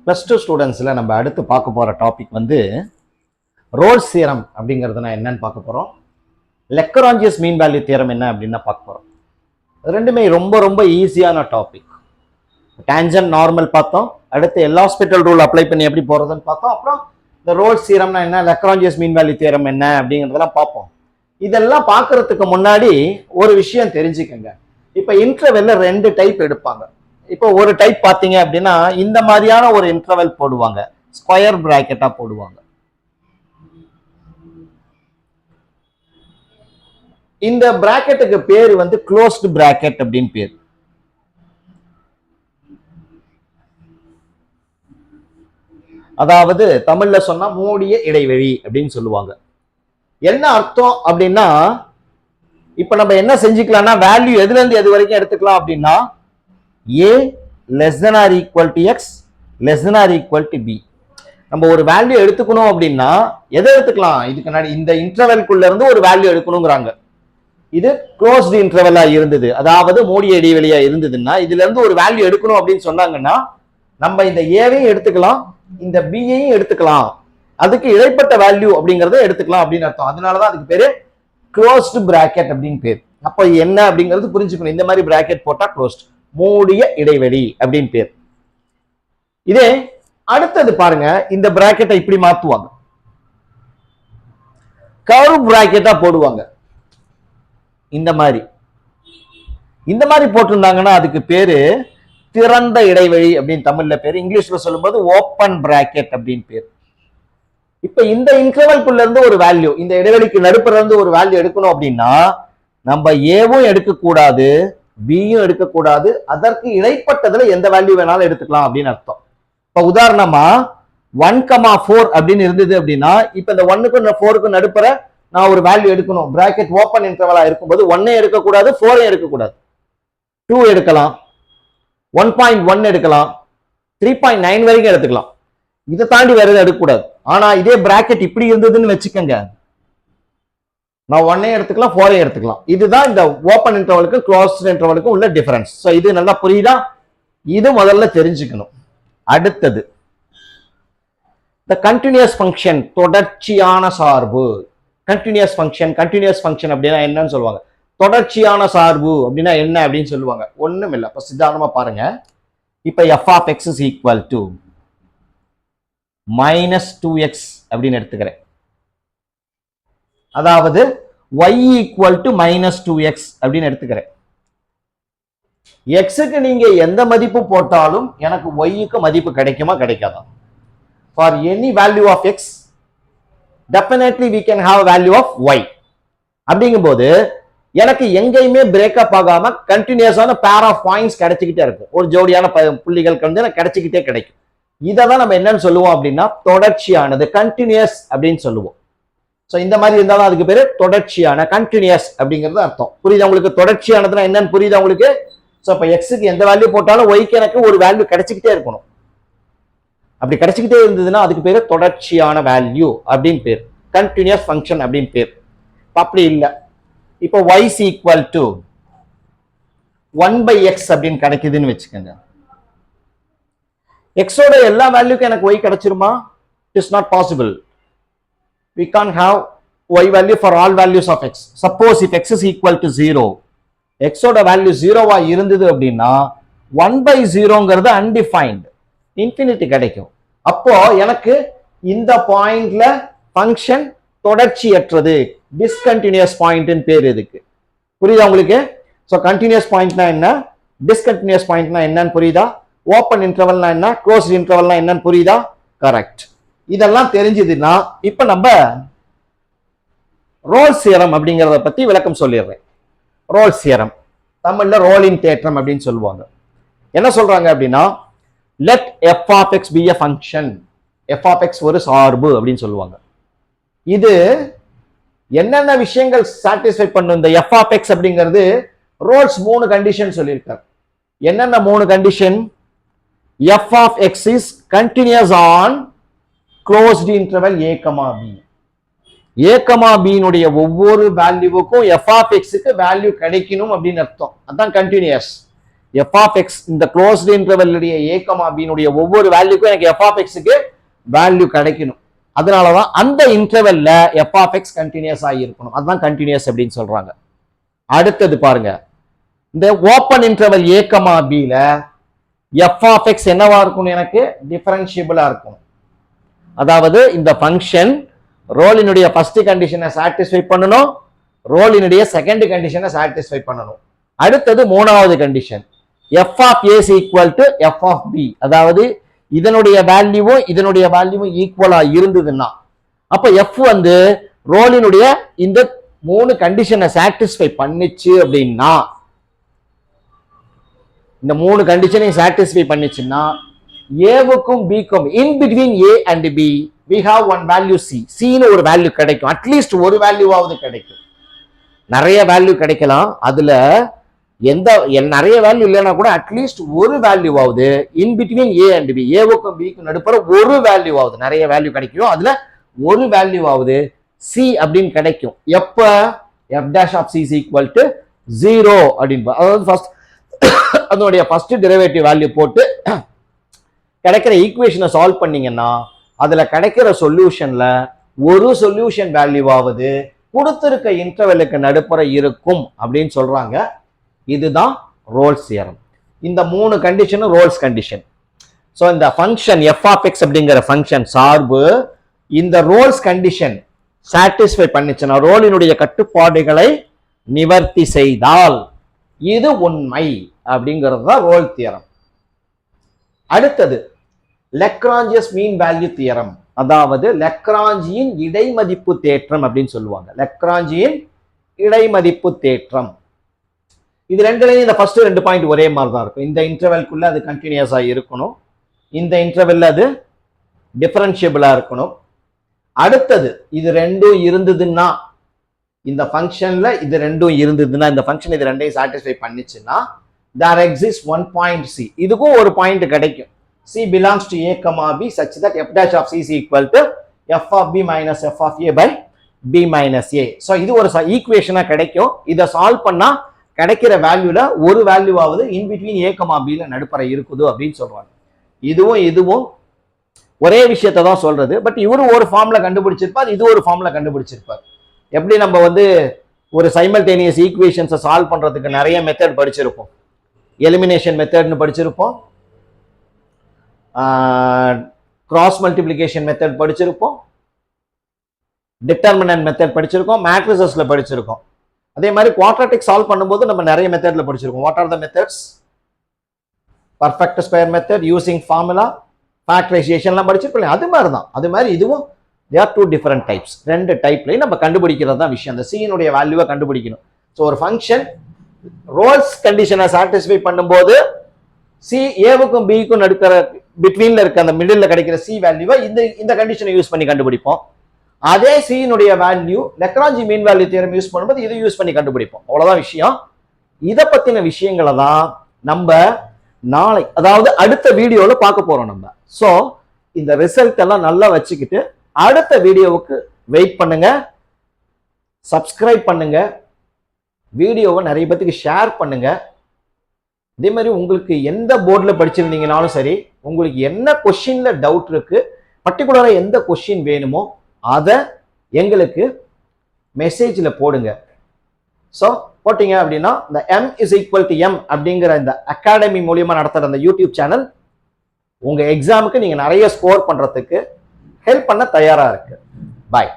+2 ஸ்டூடெண்ட்ஸில் நம்ம அடுத்து பார்க்க போகிற டாபிக் வந்து ரோல்ஸ் தியரம் அப்படிங்கிறதுனா என்னன்னு பார்க்க போகிறோம். லெக்ரான்ஜியஸ் மீன் வேல்யூ தியரம் என்ன அப்படின்னு பார்க்க போகிறோம். ரெண்டுமே ரொம்ப ரொம்ப ஈஸியான டாபிக். டேஞ்சன்ட் நார்மல் பார்த்தோம், அடுத்து எல்ஹாஸ்பிட்டல் ரூல் அப்ளை பண்ணி எப்படி போகிறதுன்னு பார்த்தோம். அப்புறம் இந்த ரோல்ஸ் தியரம்னா என்ன, லெக்ரான்ஜியஸ் மீன் வேல்யூ தியரம் என்ன அப்படிங்கிறதெல்லாம் பார்ப்போம். இதெல்லாம் பார்க்கறதுக்கு முன்னாடி ஒரு விஷயம் தெரிஞ்சுக்கங்க. இப்போ இன்டர்வெல்ல 2 டைப் எடுப்பாங்க. இப்போ ஒரு டைப் பார்த்தீங்க அப்படின்னா இந்த மாதிரியான ஒரு இன்டர்வெல் போடுவாங்க, ஸ்கொயர் பிராக்கெட்டா போடுவாங்க. இந்த பிராக்கெட்டுக்கு பேர் வந்து க்ளோஸ்டு பிராக்கெட் அப்படின்னு பேர். அதாவது தமிழ்ல சொன்னா மூடிய இடைவெளி அப்படின்னு சொல்லுவாங்க. என்ன அர்த்தம் அப்படின்னா, இப்ப நம்ம என்ன செஞ்சுக்கலாம்னா வேல்யூ எதுல இருந்து எது வரைக்கும் எடுத்துக்கலாம் அப்படின்னா a less than or equal to x less than or equal to b. நம்ம ஒரு வேல்யூ எடுத்துக்கணும் அப்படின்னா எதை எடுத்துக்கலாம், இதுக்கு முன்னாடி இந்த இன்டர்வெல்குள்ள இருந்து ஒரு வேல்யூ எடுக்கணுங்கிறாங்க. இது க்ளோஸ்டு இன்டர்வெல்லா இருந்தது, அதாவது மூடிய இடைவெளியா இருந்ததுன்னா இதுல இருந்து ஒரு வேல்யூ எடுக்கணும் அப்படின்னு சொன்னாங்கன்னா நம்ம இந்த ஏவையும் எடுத்துக்கலாம், இந்த பியையும் எடுத்துக்கலாம், அதுக்கு இடைப்பட்ட வேல்யூ அப்படிங்கறத எடுத்துக்கலாம் அப்படின்னு அர்த்தம். அதனாலதான் அதுக்கு பேரு க்ளோஸ்டு பிராக்கெட் அப்படின்னு பேர். அப்ப என்ன அப்படிங்கிறது புரிஞ்சுக்கணும். இந்த மாதிரி பிராக்கெட் போட்டா க்ளோஸ்ட், மூடிய இடைவெளி அப்படின்னு பேர். இதே அடுத்தது பாருங்க, இந்த பிராக்கெட்டை இப்படி மாத்துவாங்க, கர்வ் பிராக்கெட்டா போடுவாங்க. இந்த மாதிரி போட்டிருந்தாங்கன்னா அதுக்கு பேரு திறந்த இடைவெளி அப்படின்னு தமிழ்ல பேரு. இங்கிலீஷ்ல சொல்லும்போது ஓப்பன் பிராக்கெட் அப்படின்னு பேர். இப்ப இந்த இன்டர்வல்குள்ள இருந்து ஒரு வேல்யூ, இந்த இடைவெளிக்கு நடுப்புற இருந்து ஒரு வேல்யூ எடுக்கணும் அப்படின்னா நம்ம ஏவும் எடுக்கக்கூடாது, பியும் எடுக்கக்கூடாது, அதற்கு இடைப்பட்டதுல எந்த வேல்யூ வேணாலும் எடுத்துக்கலாம் அப்படின்னு அர்த்தம். இப்ப உதாரணமா 1,4 அப்படின்னு இருந்தது அப்படின்னா இப்ப இந்த 1க்கும் 4க்கும் நடுப்புற நான் ஒரு வேல்யூ எடுக்கணும், பிராக்கெட் ஓப்பன் இன்டர்வலா இருக்கும்போது 1 எடுக்கக்கூடாது, 4 எடுக்கக்கூடாது, 2 எடுக்கலாம், 1.1 எடுக்கலாம், 3.9 வரைக்கும் எடுத்துக்கலாம். இதை தாண்டி வேற எதுவும் எடுக்கக்கூடாது. ஆனா இதே பிராக்கெட் இப்படி இருந்ததுன்னு வச்சுக்கோங்க, நான் 1 எடுத்துக்கலாம், 4 எடுத்துக்கலாம். இதுதான் இந்த ஓப்பன் இன்டர்வலுக்கும் க்ளோஸ்ட் இன்டர்வலுக்கும் உள்ள டிஃபரன்ஸ். ஸோ இது நல்லா புரியுதா? இது முதல்ல தெரிஞ்சுக்கணும். அடுத்தது இந்த கண்டினியூஸ் ஃபங்க்ஷன், தொடர்ச்சியான சார்பு. கண்டினியூஸ் ஃபங்க்ஷன் அப்படின்னா என்னன்னு சொல்லுவாங்க, தொடர்ச்சியான சார்பு அப்படின்னா என்ன அப்படின்னு சொல்லுவாங்க. ஒண்ணும் இல்லை, இப்ப சித்தாந்தமா பாருங்க. இப்ப f of x is equal to -2x அப்படின்னு எடுத்துக்கிறேன். அதாவது y equal to -2x அப்படின்னு எடுத்துக்கிறேன். எக்ஸுக்கு நீங்க எந்த மதிப்பு போட்டாலும் எனக்கு ஒய்க்கு மதிப்பு கிடைக்குமா கிடைக்காதா? For any value of x definitely we can have value of y. அப்படிங்கும்போது எனக்கு எங்கேயுமே பிரேக்கப் ஆகாம கண்டினியூஸான பேர் ஆஃப் பாயிண்ட்ஸ் கிடைச்சிக்கிட்டே இருக்கும், ஒரு ஜோடியான புள்ளிகள் வந்து எனக்கு கிடைச்சிக்கிட்டே கிடைக்கும். இதை தான் நம்ம என்னன்னு சொல்லுவோம் அப்படின்னா தொடர்ச்சியானது, கண்டினியூஸ் அப்படின்னு சொல்லுவோம். ஸோ இந்த மாதிரி இருந்தாலும் அதுக்கு பேரு தொடர்ச்சியான, கண்டினியூஸ் அப்படிங்கிறது அர்த்தம். புரியுதா உங்களுக்கு? தொடர்ச்சியானதுன்னா என்னன்னு புரியுதா உங்களுக்கு? ஸோ இப்போ எக்ஸுக்கு எந்த வேல்யூ போட்டாலும் ஒய்க்கு எனக்கு ஒரு வேல்யூ கிடைச்சிக்கிட்டே இருக்கணும். அப்படி கிடைச்சிக்கிட்டே இருந்ததுன்னா அதுக்கு பேரு தொடர்ச்சியான வேல்யூ அப்படின்னு பேர், கண்டினியூஸ் ஃபங்க்ஷன் அப்படின்னு பேர். அப்படி இல்லை, இப்போ y is equal to 1/x அப்படின்னு கிடைக்குதுன்னு வச்சுக்கோங்க. எக்ஸோட எல்லா வேல்யூக்கும் எனக்கு y கிடைச்சிருமா? It is not possible. We can't have y value for all values of x. Suppose if x is equal to 0, x ஓட வேல்யூ 0வா இருந்தது அப்படின்னா 1/0ங்கிறது அன்டிஃபைன்ட், இன்ஃபினிட்டி கிடைக்கும். அப்போ எனக்கு இந்த பாயிண்ட்ல ஃபங்க்ஷன் தொடர்ச்சியற்றது, டிஸ்கண்டினியூஸ் பாயிண்ட்னு பேர் இதுக்கு. புரியுதா உங்களுக்கு? ஸோ கண்டினியூஸ் பாயிண்ட்னா என்ன, டிஸ்கண்டினியூஸ் பாயிண்ட்னா என்னன்னு புரியுதா? ஓப்பன் இன்டர்வல்னா என்ன, க்ளோஸ் இன்டர்வல்னா என்னன்னு புரியுதா? கரெக்ட். இதெல்லாம் தெரிஞ்சதுன்னா இப்ப நம்ம ரோல்ஸ் தியரம் அப்படிங்கிறத பத்தி விளக்கம் சொல்லிடுறேன். ரோல்ஸ் தியரம் தமிழ்ல ரோலின் தேற்றம் அப்படின்னு சொல்லுவாங்க. என்ன சொல்றாங்க அப்படின்னா, let f of x be a function. f of x ஒரு சார்பு அப்படின்னு சொல்லுவாங்க. இது என்னென்ன விஷயங்கள் சாட்டிஸ்ஃபை பண்ணும் இந்த f of x அப்படிங்கிறது? ரோல்ஸ் 3 கண்டிஷன் சொல்லியிருக்காரு. என்னென்ன 3 condition? f of x is continuous on closed interval a, b. a, b னுடைய ஒவ்வொரு வேல்யூவுக்கும் f of x க்கு வேல்யூ கிடைக்கணும் அப்படின்னு அர்த்தம். அதான் கண்டினியூஸ். f of x இந்த க்ளோஸ்டு இன்டர்வெல்லுடைய a, b னுடைய ஒவ்வொரு வேல்யூக்கும் எனக்கு f of x க்கு வேல்யூ கிடைக்கணும். அதனாலதான் அந்த இன்டர்வெல்ல f of x கண்டினியூஸ் ஆகி இருக்கணும். அதுதான் கண்டினியூஸ் அப்படின்னு சொல்றாங்க. அடுத்தது பாருங்க, இந்த ஓப்பன் இன்டர்வெல் a, b ல f of x என்னவா இருக்கணும்? எனக்கு டிஃபரன்ஷியபிளா இருக்கும். அதாவது இந்த ஃபங்க்ஷன் ரோலினுடைய ஃபர்ஸ்ட் கண்டிஷனை சாட்டிஸ்ஃபை பண்ணணும், ரோலினுடைய செகண்ட் கண்டிஷனை சாட்டிஸ்ஃபை பண்ணணும். அடுத்தது மூணாவது condition, f of a is equal to f of b. அதாவது இதனுடைய வேல்யூவும் இதனுடைய வேல்யூவும் ஈக்குவலா இருந்ததுன்னா அப்ப f வந்து ரோலினுடைய இந்த மூணு கண்டிஷனை சாட்டிஸ்ஃபை பண்ணிச்சு அப்படின்னா, இந்த மூணு கண்டிஷனையும் சாட்டிஸ்ஃபை பண்ணிச்சுன்னா ஏவுக்கும் பிக்கும் in between A and B we have one value c. c னு ஒரு வேல்யூ கிடைக்கும், அட்லீஸ்ட் ஒரு வேல்யூவாவது கிடைக்கும். நிறைய வேல்யூ கிடைக்கலாம், அதுல எந்த நிறைய வேல்யூ இல்லைன்னா கூட அட்லீஸ்ட் ஒரு வேல்யூவாவது in between A and B, ஏவுக்கும் பிக்கும் நடுப்புற ஒரு வேல்யூவாவது, நிறைய வேல்யூ கிடைக்கும், அதுல ஒரு வேல்யூவாவது சி அப்படின்னு கிடைக்கும். எப்ப f dash of c is equal to 0 அப்படின்னு, அதாவது ஃபர்ஸ்ட் அதனுடைய ஃபர்ஸ்ட் டெரிவேட்டிவ் வேல்யூ போட்டு கிடைக்கிற ஈக்குவேஷனை சால்வ் பண்ணீங்கன்னா அதுல கிடைக்கிற சொல்யூஷன்ல ஒரு சொல்யூஷன் வேல்யூவாவது கொடுத்திருக்க இன்டர்வெல்லுக்கு நடுப்புற இருக்கும் அப்படின்னு சொல்றாங்க. இதுதான் ரோல்ஸ் தியரம். இந்த மூணு கண்டிஷனும் ரோல்ஸ் கண்டிஷன். ஸோ இந்த ஃபங்க்ஷன் f of x அப்படிங்கிற ஃபங்க்ஷன் சார்பு இந்த ரோல்ஸ் கண்டிஷன் சாட்டிஸ்ஃபை பண்ணிச்சுன்னா, ரோலினுடைய கட்டுப்பாடுகளை நிவர்த்தி செய்தால் இது உண்மை அப்படிங்கிறது தான் ரோல் தியரம். அடுத்தது லெக்ராஞ்சியஸ் மீன் வேல்யூ தியரம், அதாவது லெக்ராஞ்சியின் இடைமதிப்பு தேற்றம் அப்படின்னு சொல்லுவாங்க. லெக்ராஞ்சியின் இடைமதிப்பு தேற்றம். இது ரெண்டுலையும் இந்த ஃபர்ஸ்ட் 2 பாயிண்ட் ஒரே மாதிரி தான் இருக்கும். இந்த இன்டர்வெல்குள்ள அது கண்டினியூஸா இருக்கணும், இந்த இன்டர்வெல்ல அது டிஃபரன்ஷியபிளா இருக்கணும். அடுத்தது இது ரெண்டும் இருந்ததுன்னா, இந்த ஃபங்க்ஷன்ல இது ரெண்டும் இருந்ததுன்னா, இந்த ஃபங்க்ஷன் இது ரெண்டையும் satisfy பண்ணிச்சுன்னா there exists one point c. இதுக்கும் ஒரு பாயிண்ட் கிடைக்கும். c belongs to a, b such that f dash of c is equal to f of b minus f of a by b minus a. So இது ஒரு ஈக்குவேஷனா கிடைக்கும். இதை solve பண்ணா கிடைக்கிற வேல்யூல ஒரு வேல்யூவாவது இன் பிட்வீன் a, b ல நடுப்பற இருக்குது அப்படின்னு சொல்றாங்க. இதுவும் ஒரே விஷயத்தை தான் சொல்றது. பட் இவரு ஒரு ஃபார்ம்ல கண்டுபிடிச்சிருப்பார், இது ஒரு ஃபார்ம்ல கண்டுபிடிச்சிருப்பார். எப்படி நம்ம வந்து ஒரு சைமல்டேனியஸ் ஈக்குவேஷன்ஸை சால்வ் பண்றதுக்கு நிறைய மெத்தட் படிச்சிருப்போம். எலிமினேஷன் மெத்தட்னு படிச்சிருப்போம், கிராஸ் மல்டிப்ளிகேஷன் மெத்தட் படிச்சிருப்போம், டிட்டர்மினன்ட் மெத்தட் படிச்சிருக்கோம், மேட்ரிசஸ்ல படிச்சிருக்கோம். அதே மாதிரி குவாட்ராட்டிக் சால்வ் பண்ணும்போது நம்ம நிறைய மெத்தட்ல படிச்சிருக்கோம். What are the methods? Perfect square method, using formula, ஃபேக்டரைசேஷன்லாம் படிச்சிருக்கோம். அது மாதிரி தான், அது மாதிரி இதுவும் they are 2 different types. ரெண்டு டைப்லையும் நம்ம கண்டுபிடிக்கிறது தான் விஷயம். அந்த c-னுடைய வேல்யூவை கண்டுபிடிக்கணும். ஸோ ஒரு ஃபங்க்ஷன் ரோல்ஸ் கண்டிஷனை சாட்டிஸ்ஃபை பண்ணும்போது சி ஏவுக்கும் பிக்கும் நடுக்கிற பிட்வீன்ல இருக்க அந்த மிடில் கிடைக்கிற சி வேல்யூவை இந்த கண்டிஷனை யூஸ் பண்ணி கண்டுபிடிப்போம். அதே c-னுடைய value Lagrange mean value theorem use பண்ணும்போது இதை யூஸ் பண்ணி கண்டுபிடிப்போம். அவ்வளவுதான் விஷயம். இதை பத்தின விஷயங்களை தான் நம்ம நாளை, அதாவது அடுத்த வீடியோல பார்க்க போறோம் நம்ம. ஸோ இந்த ரிசல்ட் எல்லாம் நல்லா வச்சுக்கிட்டு அடுத்த வீடியோவுக்கு வெயிட் பண்ணுங்க, சப்ஸ்கிரைப் பண்ணுங்க, வீடியோவை நிறைய பேத்துக்கு ஷேர் பண்ணுங்க. இதே மாதிரி உங்களுக்கு எந்த போர்டில் படிச்சிருந்தீங்கனாலும் சரி, உங்களுக்கு என்ன கொஸ்டின்ல டவுட் இருக்கு, பர்டிகுலரா எந்த கொஸ்டின் வேணுமோ அதை எங்களுக்கு மெசேஜ்ல போடுங்க. ஸோ போட்டீங்க அப்படின்னா இந்த m is equal to m அப்படிங்கிற இந்த அகாடமி மூலியமா நடத்துற அந்த யூடியூப் சேனல் உங்க எக்ஸாமுக்கு நீங்க நிறைய ஸ்கோர் பண்றதுக்கு ஹெல்ப் பண்ண தயாரா இருக்கு. பாய்.